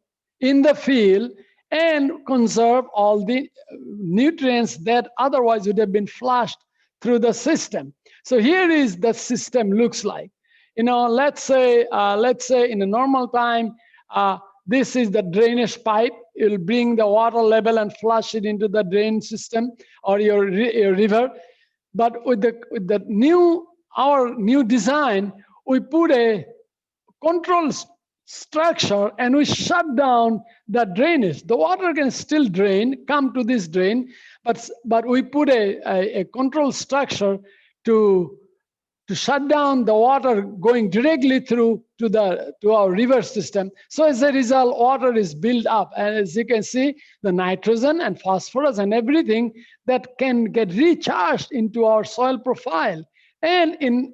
in the field and conserve all the nutrients that otherwise would have been flushed through the system. So here is the system looks like. Let's say in a normal time, this is the drainage pipe. It'll bring the water level and flush it into the drain system or your river. But with the our new design, we put a control structure and we shut down the drainage. The water can still drain, come to this drain, but we put a control structure to shut down the water going directly through to our river system. So as a result, water is built up, and as you can see, the nitrogen and phosphorus and everything that can get recharged into our soil profile. And in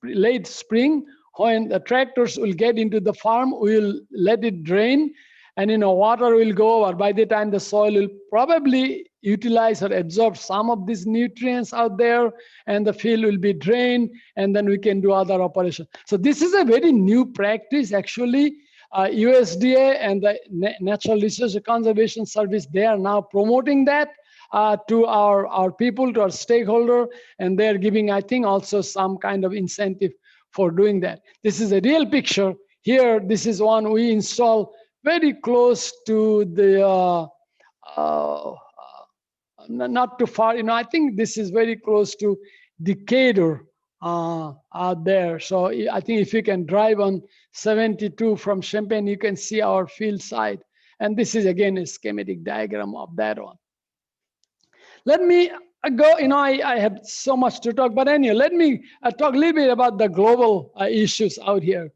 late spring, when the tractors will get into the farm, we'll let it drain, and water will go over. By the time the soil will probably utilize or absorb some of these nutrients out there, and the field will be drained, and then we can do other operations. So this is a very new practice, actually. USDA and the Natural Resources Conservation Service, they are now promoting that to our people, to our stakeholder, and they're giving, I think, also some kind of incentive for doing that. This is a real picture. Here, this is one we install very close to the, not too far, I think this is very close to Decatur out there. So I think if you can drive on 72 from Champaign, you can see our field site. And this is, again, a schematic diagram of that one. Let me go, I have so much to talk, but anyway, let me talk a little bit about the global issues out here.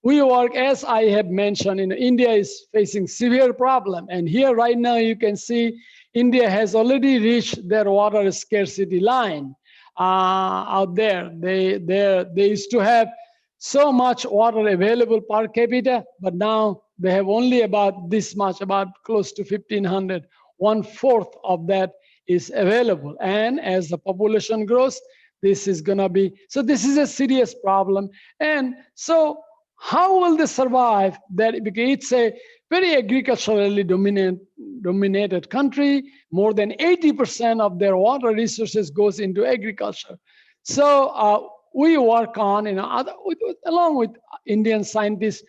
We work, as I have mentioned, India is facing severe problem. And here right now you can see India has already reached their water scarcity line out there. They used to have so much water available per capita, but now they have only about this much, about close to 1,500. 1/4 of that is available. And as the population grows, this is gonna be, so this is a serious problem. And so how will they survive that? Because it's a very agriculturally dominated country. More than 80% of their water resources goes into agriculture. So we work on, along with Indian scientists,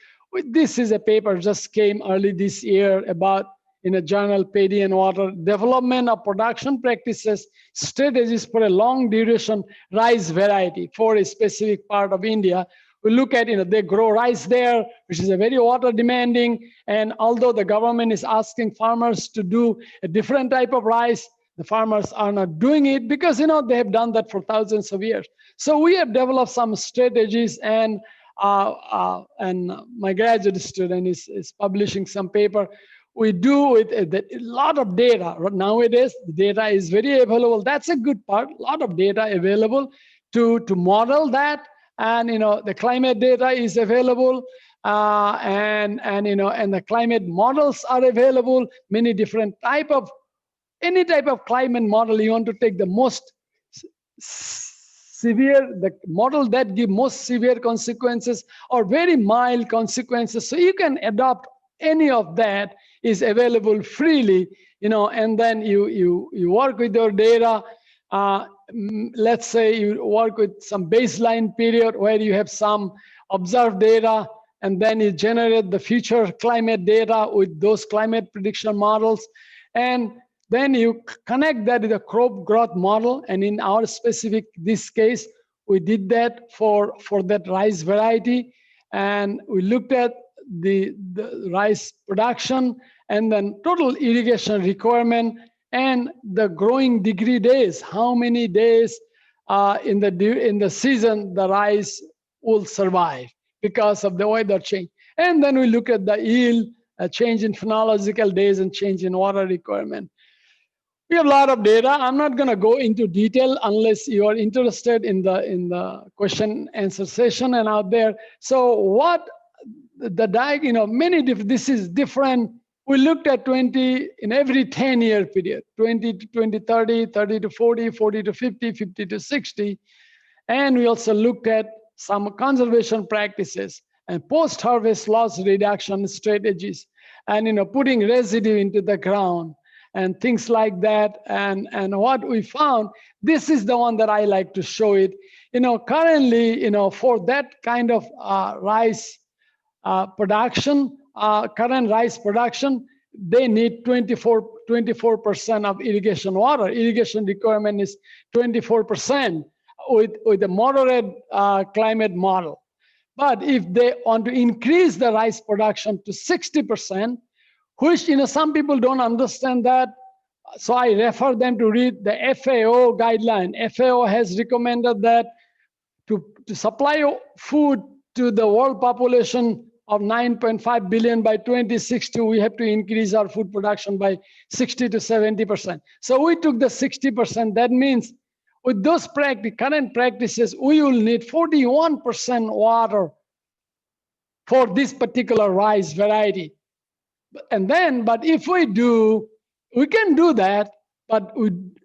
this is a paper just came early this year about, in a journal, Paddy and Water, development of production practices, strategies for a long duration rice variety for a specific part of India. We look at, they grow rice there, which is a very water demanding. And although the government is asking farmers to do a different type of rice, the farmers are not doing it because, they have done that for thousands of years. So we have developed some strategies, and my graduate student is publishing some paper. We do with a lot of data. Nowadays, the data is very available. That's a good part, a lot of data available to model that. And the climate data is available, and the climate models are available. Many different any type of climate model you want to take, the most severe, the model that give most severe consequences or very mild consequences. So you can adopt any of that, is available freely, and then you work with your data. Let's say you work with some baseline period where you have some observed data, and then you generate the future climate data with those climate prediction models. And then you connect that with a crop growth model. And in our specific, this case, we did that for that rice variety. And we looked at the rice production and then total irrigation requirement and the growing degree days, how many days in the season the rice will survive because of the weather change. And then we look at the yield, a change in phenological days and change in water requirement. We have a lot of data. I'm not going to go into detail unless you are interested in the question answer session and out there. So what many different, this is different. We looked at 20 in every 10-year period, 20 to 2030, 30 to 40, 40 to 50, 50 to 60. And we also looked at some conservation practices and post-harvest loss reduction strategies and putting residue into the ground and things like that. And what we found, this is the one that I like to show it. Currently, for that kind of rice production, current rice production, they need 24% of irrigation water. Irrigation requirement is 24% with a moderate climate model. But if they want to increase the rice production to 60%, which some people don't understand that, so I refer them to read the FAO guideline. FAO has recommended that to supply food to the world population of 9.5 billion by 2060, we have to increase our food production by 60 to 70%. So we took the 60%. That means with those current practices, we will need 41% water for this particular rice variety. And then, but if we do, we can do that, but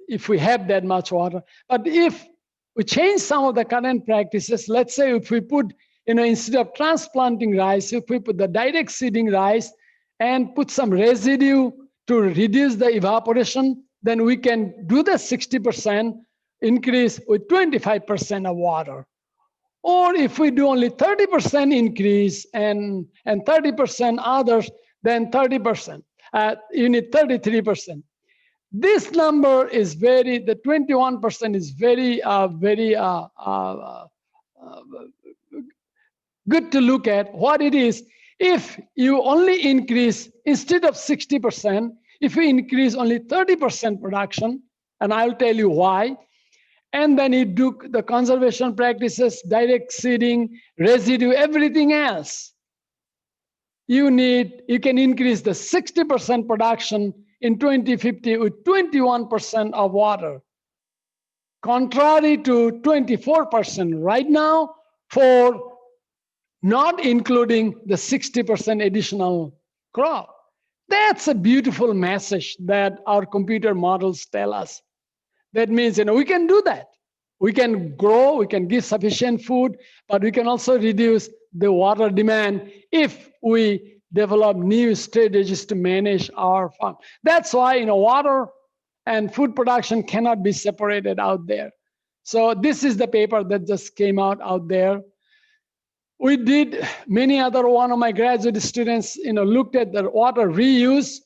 if we have that much water. But if we change some of the current practices, let's say if we put, instead of transplanting rice, if we put the direct seeding rice and put some residue to reduce the evaporation, then we can do the 60% increase with 25% of water. Or if we do only 30% increase and 30% others, then 30%. You need 33%. This number is the 21% is very good to look at what it is. If you only increase, instead of 60%, if we increase only 30% production, and I'll tell you why, and then you do the conservation practices, direct seeding, residue, everything else, you can increase the 60% production in 2050 with 21% of water, contrary to 24% right now for not including the 60% additional crop. That's a beautiful message that our computer models tell us. That means, we can do that. We can grow, we can give sufficient food, but we can also reduce the water demand if we develop new strategies to manage our farm. That's why, water and food production cannot be separated out there. So this is the paper that just came out there. We did, one of my graduate students, looked at the water reuse,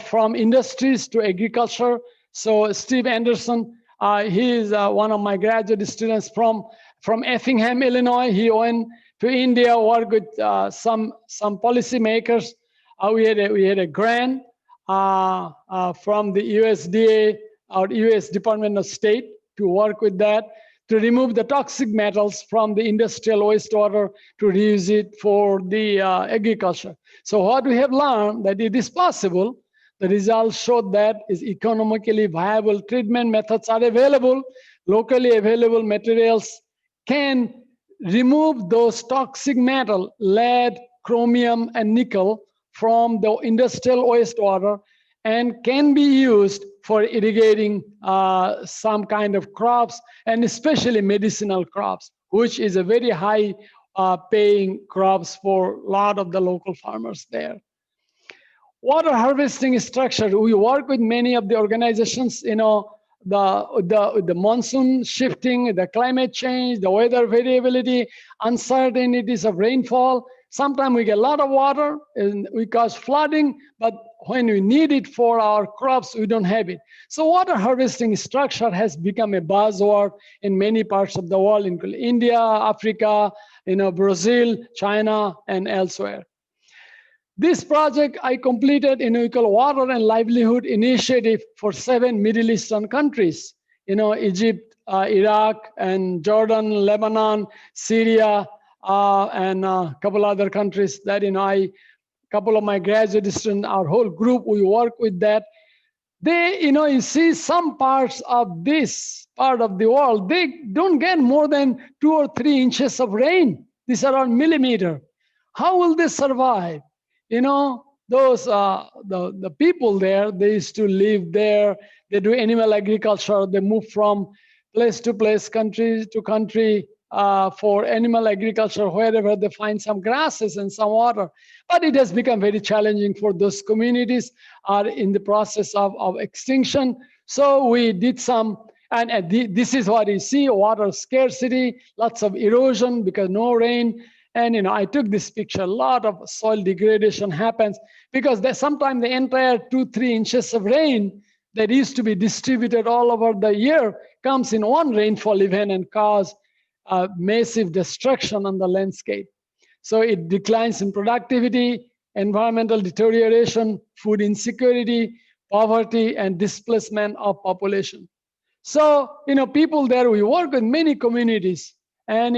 from industries to agriculture. So Steve Anderson, he is one of my graduate students from Effingham, Illinois. He went to India, worked with some policymakers. We had a grant from the USDA, or US Department of State, to work with that, to remove the toxic metals from the industrial wastewater to reuse it for the agriculture. So what we have learned, that it is possible. The results showed that is economically viable treatment methods are available. Locally available materials can remove those toxic metal, lead, chromium, and nickel from the industrial wastewater and can be used for irrigating some kind of crops, and especially medicinal crops, which is a very high paying crops for a lot of the local farmers there. Water harvesting structure, we work with many of the organizations, the monsoon shifting, the climate change, the weather variability, uncertainties of rainfall. Sometimes we get a lot of water and we cause flooding, but when we need it for our crops, we don't have it. So water harvesting structure has become a buzzword in many parts of the world, including India, Africa, Brazil, China, and elsewhere. This project I completed in Water and Livelihood Initiative for 7 Middle Eastern countries, Egypt, Iraq, and Jordan, Lebanon, Syria, and a couple other countries that, couple of my graduate students, our whole group, we work with that. They, you see some parts of this part of the world, they don't get more than 2 or 3 inches of rain. These are on millimeter. How will they survive? Those the people there, they used to live there. They do animal agriculture. They move from place to place, country to country for animal agriculture, wherever they find some grasses and some water. But it has become very challenging for those communities are in the process of extinction. So we did some, and this is what you see, water scarcity, lots of erosion because no rain, And I took this picture. A lot of soil degradation happens because sometimes the entire 2-3 inches of rain that used to be distributed all over the year comes in one rainfall event and cause massive destruction on the landscape. So it declines in productivity, environmental deterioration, food insecurity, poverty, and displacement of population. So, people there, we work with many communities, and,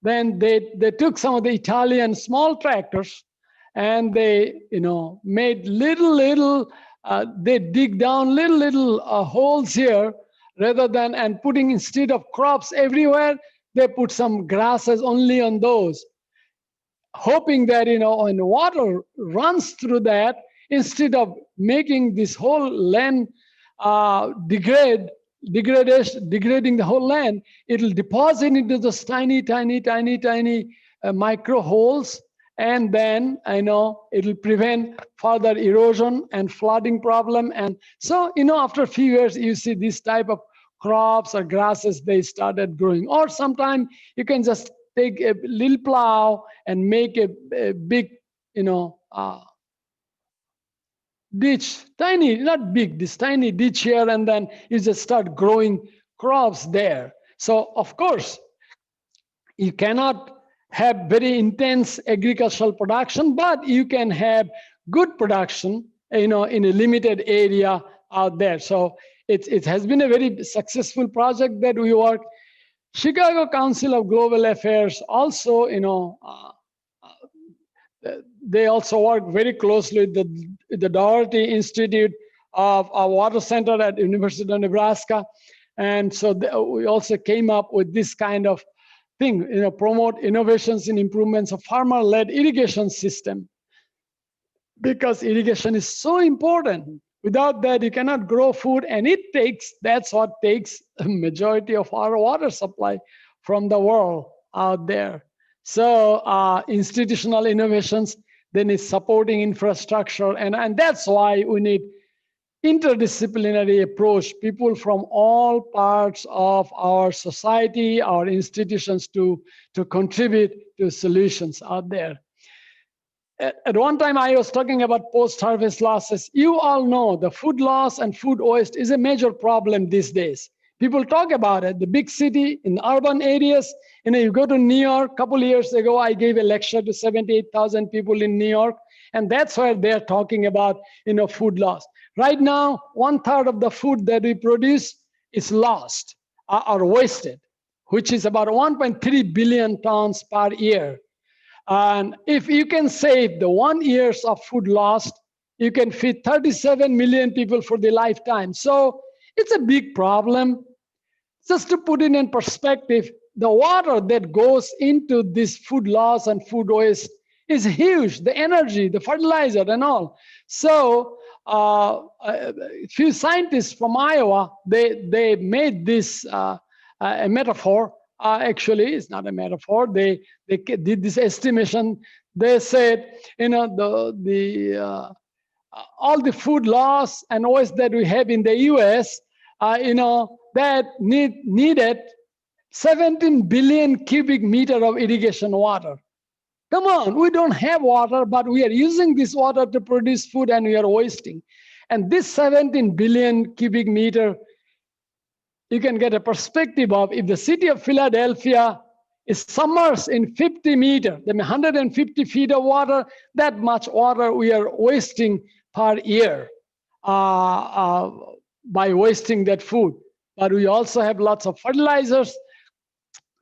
then they took some of the Italian small tractors and they, made they dig down little holes here rather than, and putting instead of crops everywhere, they put some grasses only on those, hoping that, when water runs through that, instead of making this whole land degrading the whole land, it'll deposit into those tiny micro holes, and then it'll prevent further erosion and flooding problem. And so after a few years, you see this type of crops or grasses, they started growing. Or sometimes you can just take a little plow and make a big ditch, tiny, not big, this tiny ditch here, and then you just start growing crops there. So of course, you cannot have very intense agricultural production, but you can have good production, in a limited area out there. So it has been a very successful project that we work. Chicago Council of Global Affairs also, they also work very closely with the Doherty Institute of Water Center at University of Nebraska. And so we also came up with this kind of thing, promote innovations in improvements of farmer-led irrigation system, because irrigation is so important. Without that, you cannot grow food, and that's what takes a majority of our water supply from the world out there. So institutional innovations, then is supporting infrastructure, and that's why we need interdisciplinary approach, people from all parts of our society, our institutions to contribute to solutions out there. At one time, I was talking about post-harvest losses. You all know the food loss and food waste is a major problem these days. People talk about it. The big city, in urban areas, you go to New York. A couple of years ago, I gave a lecture to 78,000 people in New York, and that's where they're talking about, food loss. Right now, 1/3 of the food that we produce is lost or wasted, which is about 1.3 billion tons per year. And if you can save the 1 year of food lost, you can feed 37 million people for their lifetime. So it's a big problem. Just to put it in perspective, the water that goes into this food loss and food waste is huge. The energy, the fertilizer and all. So a few scientists from Iowa, they made this a metaphor. Actually, it's not a metaphor. They did this estimation. They said, all the food loss and waste that we have in the U.S., that needed 17 billion cubic meter of irrigation water. Come on, we don't have water, but we are using this water to produce food and we are wasting. And this 17 billion cubic meter, you can get a perspective of if the city of Philadelphia is submerged in 50 meters, 150 feet of water, that much water we are wasting per year by wasting that food. But we also have lots of fertilizers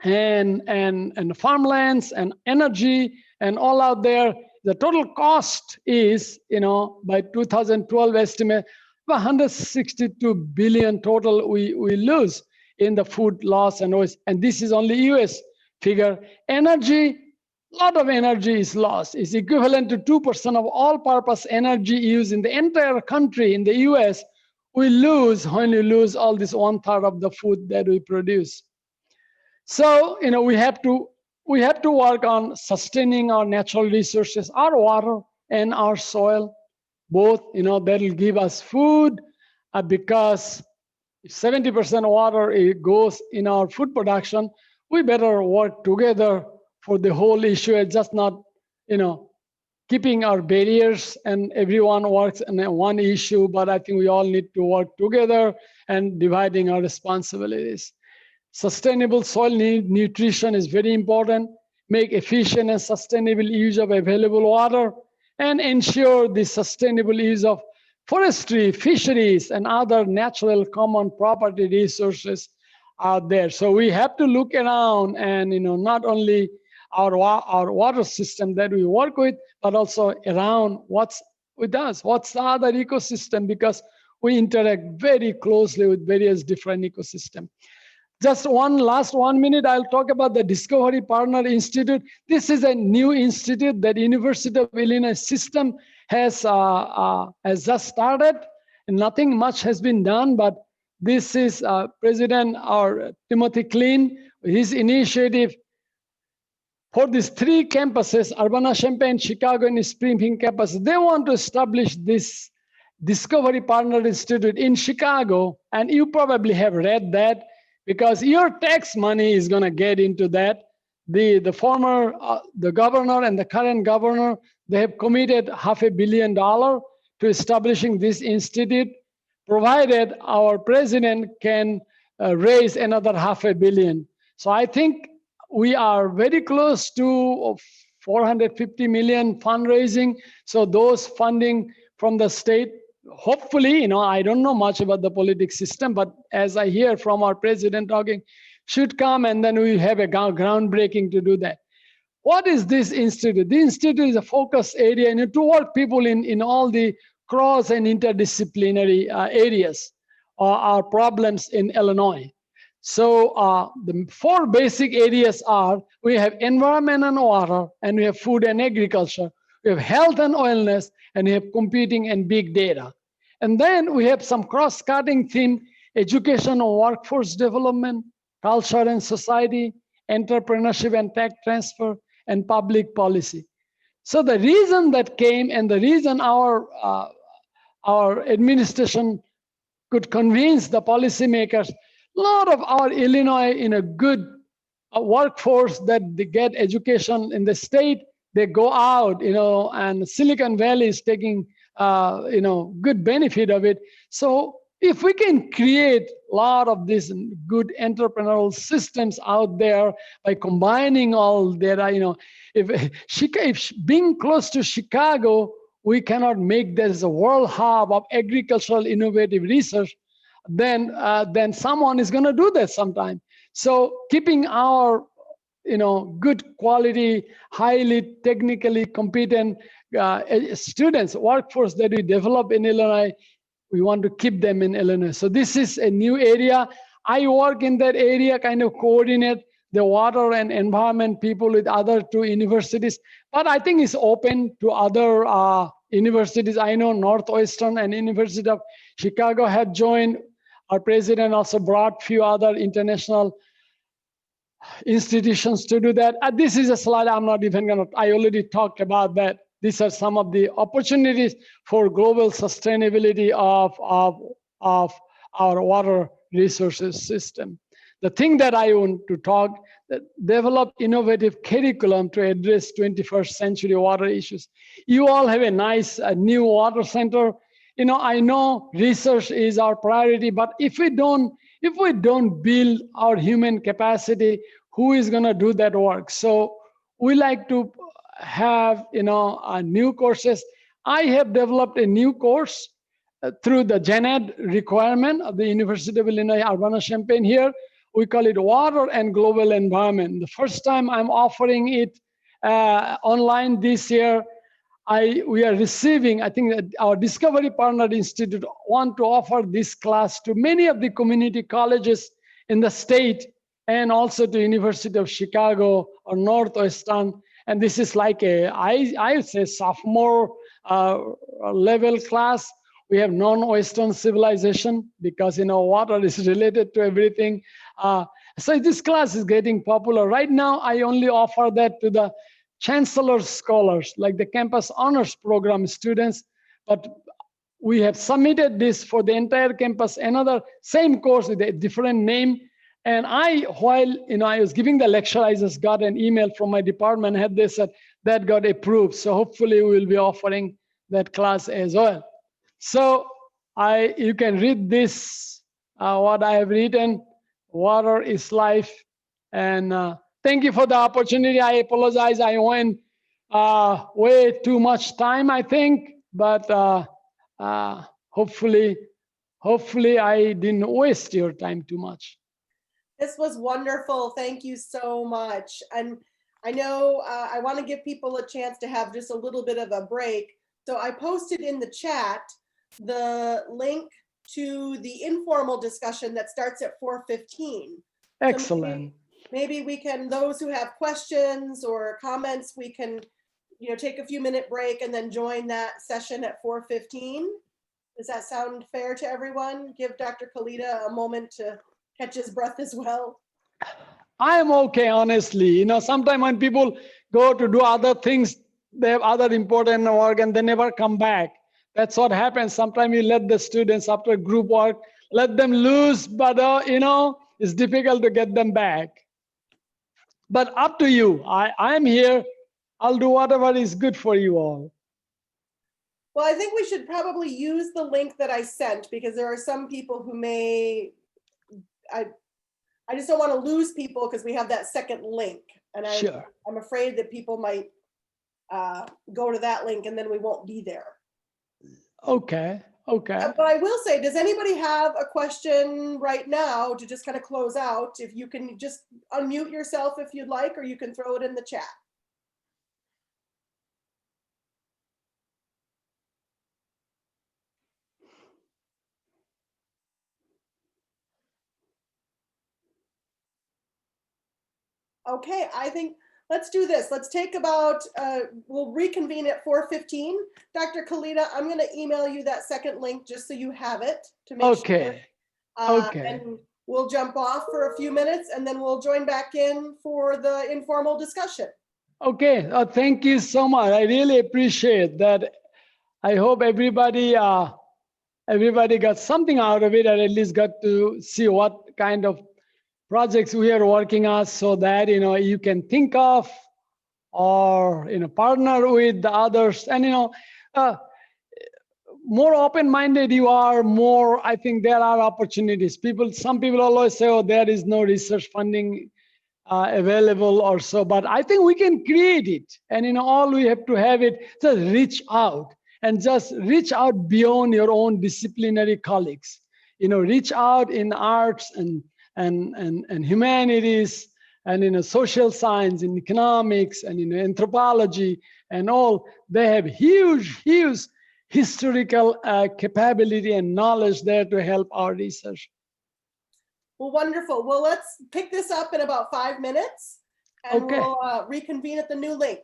and farmlands and energy and all out there. The total cost is, by 2012 estimate, 162 billion total we lose in the food loss and waste. And this is only US figure. Energy, a lot of energy is lost. It's equivalent to 2% of all purpose energy used in the entire country in the US. We lose when we lose all this 1/3 of the food that we produce. So, we have to work on sustaining our natural resources, our water and our soil, both, that will give us food, because if 70% water goes in our food production, we better work together for the whole issue. It's just not, keeping our barriers and everyone works on one issue, but I think we all need to work together and dividing our responsibilities. Sustainable soil nutrition is very important. Make efficient and sustainable use of available water, and ensure the sustainable use of forestry, fisheries, and other natural common property resources out there. So we have to look around and, not only our water system that we work with, but also around what's with us, what's the other ecosystem, because we interact very closely with various different ecosystems. Just last 1 minute, I'll talk about the Discovery Partner Institute. This is a new institute that University of Illinois system has just started. And nothing much has been done, but this is President Timothy Klein, his initiative for these 3 campuses, Urbana-Champaign, Chicago, and Springfield campus. They want to establish this Discovery Partner Institute in Chicago, and you probably have read that, because your tax money is going to get into that. The former, the governor and the current governor, they have committed $500 million to establishing this institute, provided our president can raise another $500 million. So I think we are very close to 450 million fundraising. So those funding from the state, hopefully, I don't know much about the politics system, but as I hear from our president talking, should come, and then we have a groundbreaking to do that. What is this institute? The institute is a focus area to work people in all the cross and interdisciplinary areas are problems in Illinois. So the 4 basic areas are, we have environment and water, and we have food and agriculture. We have health and wellness, and we have computing and big data. And then we have some cross-cutting theme: education and workforce development, culture and society, entrepreneurship and tech transfer, and public policy. So the reason that came, and the reason our administration could convince the policymakers, a lot of our Illinois in a good workforce that they get education in the state, they go out, and Silicon Valley is taking, good benefit of it. So if we can create a lot of these good entrepreneurial systems out there by combining all data, if being close to Chicago, we cannot make this a world hub of agricultural innovative research, then someone is going to do that sometime. So keeping our good quality, highly technically competent students, workforce that we develop in Illinois, we want to keep them in Illinois. So this is a new area. I work in that area, kind of coordinate the water and environment people with other 2 universities, but I think it's open to other universities. I know Northwestern and University of Chicago have joined. Our president also brought few other international institutions to do that. This is a slide I'm not even I already talked about that. These are some of the opportunities for global sustainability of our water resources system. The thing that I want to talk, develop innovative curriculum to address 21st century water issues. You all have a nice new water center. I know research is our priority, but if we don't build our human capacity, who is going to do that work? So we like to have new courses. I have developed a new course through the GenEd requirement of the University of Illinois Urbana-Champaign here. We call it Water and Global Environment. The first time I'm offering it online this year. We are receiving, I think that our Discovery Partner Institute want to offer this class to many of the community colleges in the state, and also to University of Chicago or Northwestern. And this is like I would say sophomore level class. We have non-Western civilization because water is related to everything. So this class is getting popular. Right now, I only offer that to the Chancellor scholars, like the campus honors program students, but we have submitted this for the entire campus, another same course with a different name, And while I was giving the lecture, I just got an email from my department head. They said that got approved. So hopefully we will be offering that class as well. So you can read this, what I have written, Water is Life. And thank you for the opportunity. I apologize. I went way too much time, I think, but hopefully I didn't waste your time too much. This was wonderful. Thank you so much. And I know I want to give people a chance to have just a little bit of a break. So I posted in the chat the link to the informal discussion that starts at 4:15. Excellent. So maybe we can, those who have questions or comments, we can take a few minute break and then join that session at 4:15. Does that sound fair to everyone? Give Dr. Kalita a moment to catch his breath as well. I am okay, honestly. Sometimes when people go to do other things, they have other important work and they never come back. That's what happens. Sometimes you let the students after group work, let them loose, but it's difficult to get them back. But up to you. I am here. I'll do whatever is good for you all. Well, I think we should probably use the link that I sent because there are some people who may, I just don't want to lose people because we have that second link. And I'm afraid that people might go to that link and then we won't be there. Okay. But I will say, does anybody have a question right now to just kind of close out? If you can just unmute yourself if you'd like, or you can throw it in the chat. Okay, I think let's do this. Let's take about, we'll reconvene at 4:15. Dr. Kalita, I'm going to email you that second link just so you have it to make sure. And we'll jump off for a few minutes and then we'll join back in for the informal discussion. Okay, thank you so much. I really appreciate that. I hope everybody got something out of it, or at least got to see what kind of projects we are working on, so that you can think of or partner with the others. And more open-minded you are, more I think there are opportunities. Some people always say, oh, there is no research funding available or so, but I think we can create it. And all we have to have it, just reach out and just reach out beyond your own disciplinary colleagues. Reach out in arts and humanities and in social science, in economics and in anthropology and all. They have huge historical capability and knowledge there to help our research. Well, wonderful. Well, let's pick this up in about 5 minutes and we'll reconvene at the new link.